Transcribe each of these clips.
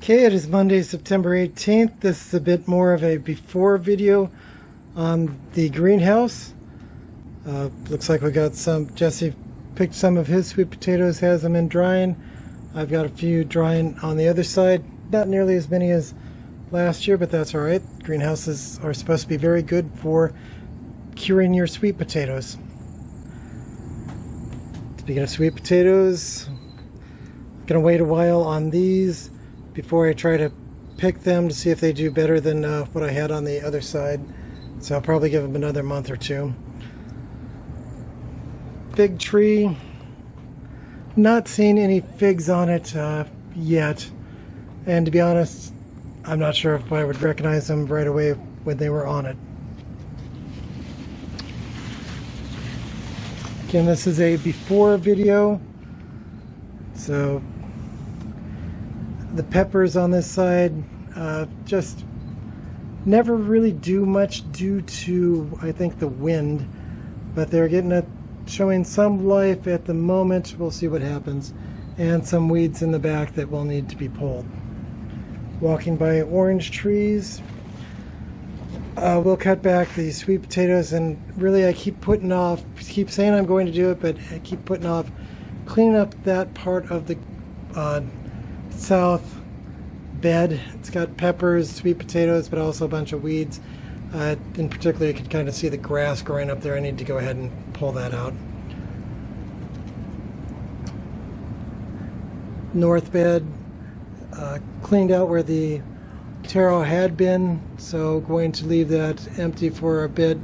Okay, it is Monday, September 18th. This is a bit more of a before video on the greenhouse. Looks like we got some, Jesse picked some of his sweet potatoes, has them in drying. I've got a few drying on the other side. Not nearly as many as last year, but that's alright. Greenhouses are supposed to be very good for curing your sweet potatoes. Speaking of sweet potatoes, I'm gonna wait a while on these before I try to pick them to see if they do better than what I had on the other side. So I'll probably give them another month or two. Fig tree, not seeing any figs on it yet, and to be honest, I'm not sure if I would recognize them right away when they were on it. Again, this is a before video, so the peppers on this side just never really do much due to, I think, the wind, but they're showing some life at the moment. We'll see what happens, and some weeds in the back that will need to be pulled. Walking by orange trees, we'll cut back the sweet potatoes, and really I keep saying I'm going to do it, but I keep putting off cleaning up that part of the south bed. It's got peppers, sweet potatoes, but also a bunch of weeds. In particular, you can kind of see the grass growing up there. I need to go ahead and pull that out. North bed, cleaned out where the taro had been, so going to leave that empty for a bit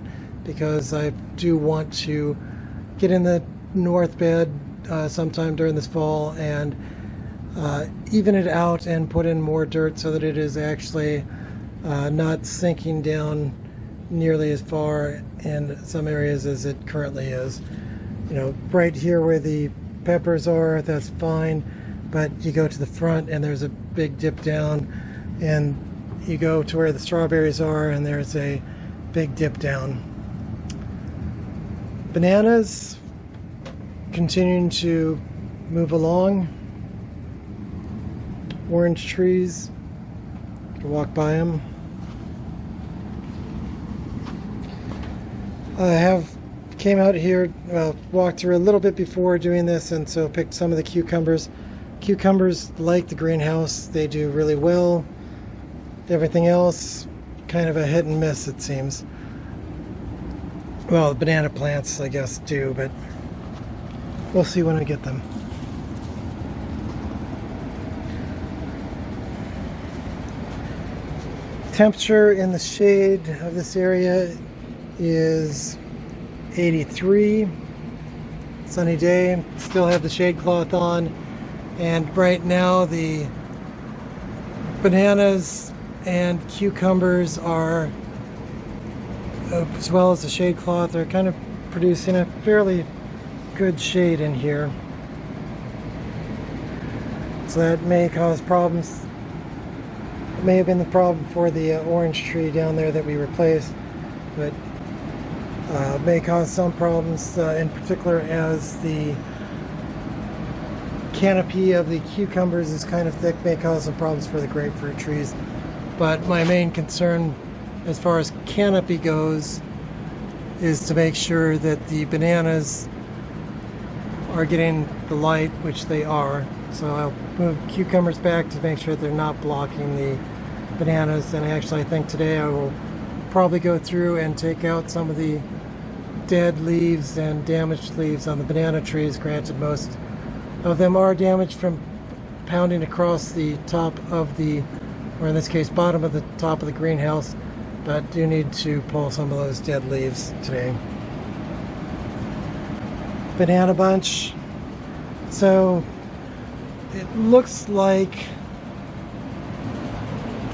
because I do want to get in the north bed sometime during this fall and even it out and put in more dirt so that it is actually not sinking down nearly as far in some areas as it currently is. You know, right here where the peppers are, that's fine, but you go to the front and there's a big dip down, and you go to where the strawberries are and there's a big dip down. Bananas continuing to move along. Orange trees, to walk by them. I came out here, walked through a little bit before doing this, and so picked some of the cucumbers. Cucumbers, like the greenhouse, they do really well. Everything else, kind of a hit and miss, it seems. Well, the banana plants, I guess, do, but we'll see when I get them. Temperature in the shade of this area is 83. Sunny day, still have the shade cloth on, and right now the bananas and cucumbers are, as well as the shade cloth, are kind of producing a fairly good shade in here. So that may cause problems. It may have been the problem for the orange tree down there that we replaced, but may cause some problems in particular as the canopy of the cucumbers is kind of thick, may cause some problems for the grapefruit trees. But my main concern as far as canopy goes is to make sure that the bananas are getting the light, which they are. So I'll move cucumbers back to make sure they're not blocking the bananas. And actually I think today I will probably go through and take out some of the dead leaves and damaged leaves on the banana trees. Granted, most of them are damaged from pounding across the top of the, or in this case bottom of the top of the greenhouse, but do need to pull some of those dead leaves today. Banana bunch. So it looks like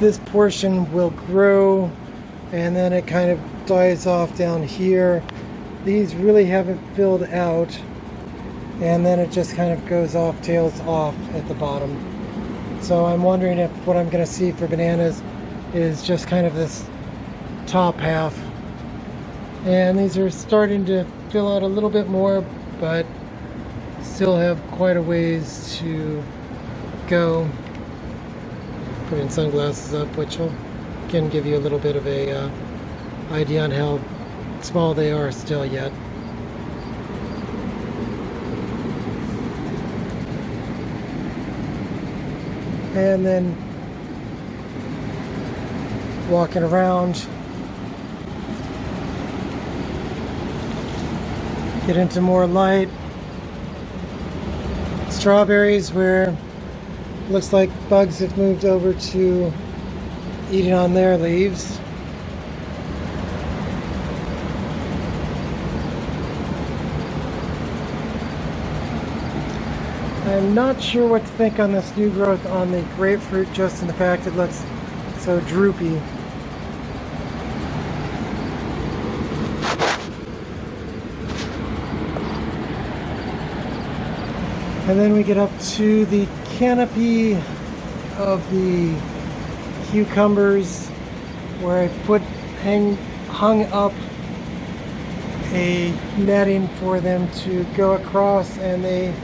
this portion will grow and then it kind of dies off down here. These really haven't filled out, and then it just kind of goes off, tails off at the bottom. So I'm wondering if what I'm going to see for bananas is just kind of this top half. And these are starting to fill out a little bit more, but still have quite a ways to go. putting sunglasses up, which will again give you a little bit of a idea on how small they are still yet. And then walking around, get into more light. Strawberries, where it looks like bugs have moved over to eating on their leaves. I'm not sure what to think on this new growth on the grapefruit, just in the fact it looks so droopy. And then we get up to the canopy of the cucumbers, where I hung up a netting for them to go across, and they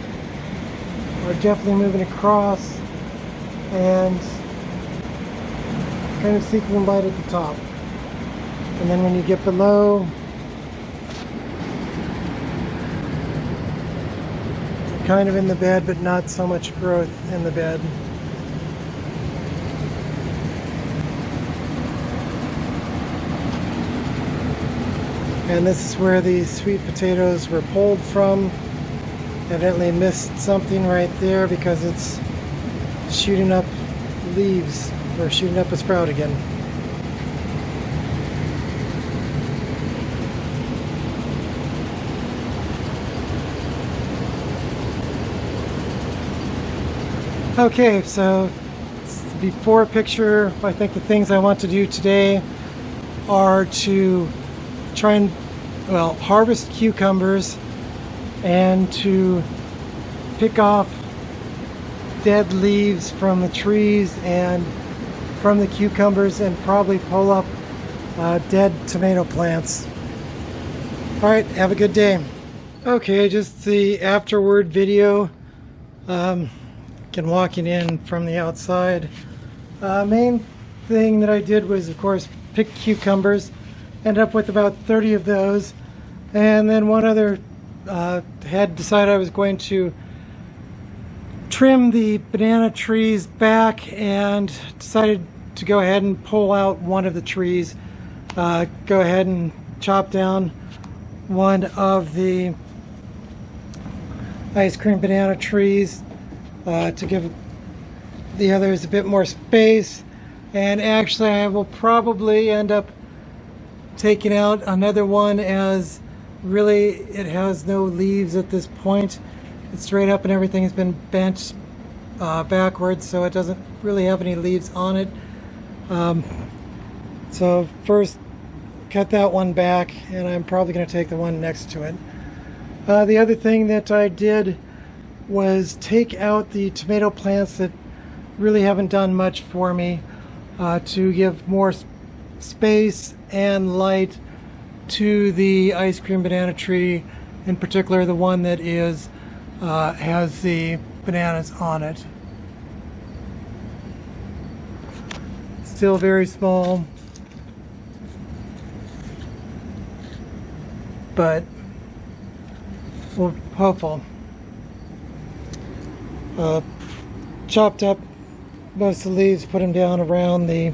are definitely moving across and kind of seeking light at the top. And then when you get below, kind of in the bed, but not so much growth in the bed. And this is where the sweet potatoes were pulled from. Evidently missed something right there because it's shooting up leaves, or shooting up a sprout again. Okay, so before picture, I think the things I want to do today are to try and, well, harvest cucumbers and to pick off dead leaves from the trees and from the cucumbers, and probably pull up dead tomato plants. All right, have a good day. Okay, just the afterward video. Walking in from the outside. Main thing that I did was, of course, pick cucumbers. Ended up with about 30 of those. And then one other, had decided I was going to trim the banana trees back, and decided to go ahead and pull out one of the trees. Go ahead and chop down one of the ice cream banana trees, to give the others a bit more space. And actually I will probably end up taking out another one, as really it has no leaves at this point. It's straight up and everything has been bent backwards, so it doesn't really have any leaves on it. So first cut that one back, and I'm probably going to take the one next to it. The other thing that I did was take out the tomato plants that really haven't done much for me, to give more space and light to the ice cream banana tree, in particular the one that is has the bananas on it. Still very small, but we're hopeful. Chopped up most of the leaves, put them down around the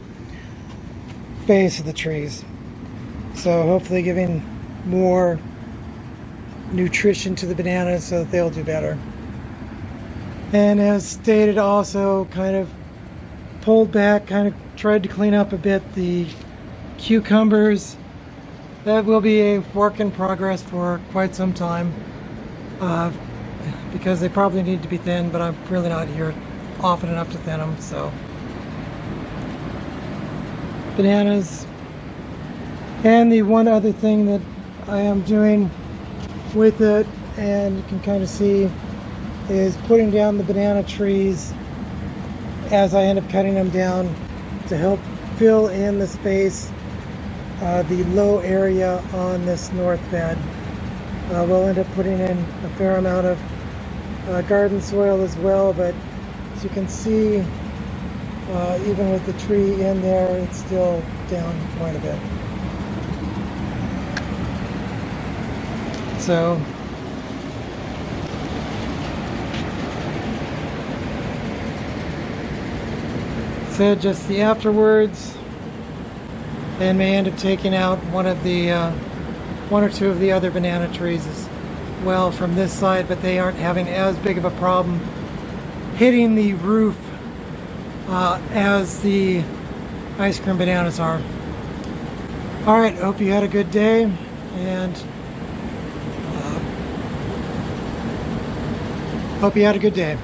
base of the trees. So hopefully giving more nutrition to the bananas so that they'll do better. And as stated, also kind of pulled back, kind of tried to clean up a bit the cucumbers. That will be a work in progress for quite some time, because they probably need to be thinned, but I'm really not here often enough to thin them. So bananas. And the one other thing that I am doing with it, and you can kind of see, is putting down the banana trees as I end up cutting them down to help fill in the space, the low area on this north bed. We'll end up putting in a fair amount of garden soil as well, but as you can see, Even with the tree in there, it's still down quite a bit. So said just the afterwards, and may end up taking out one or two of the other banana trees as well from this side, but they aren't having as big of a problem hitting the roof as the ice cream bananas are. All right, hope you had a good day, and hope you had a good day.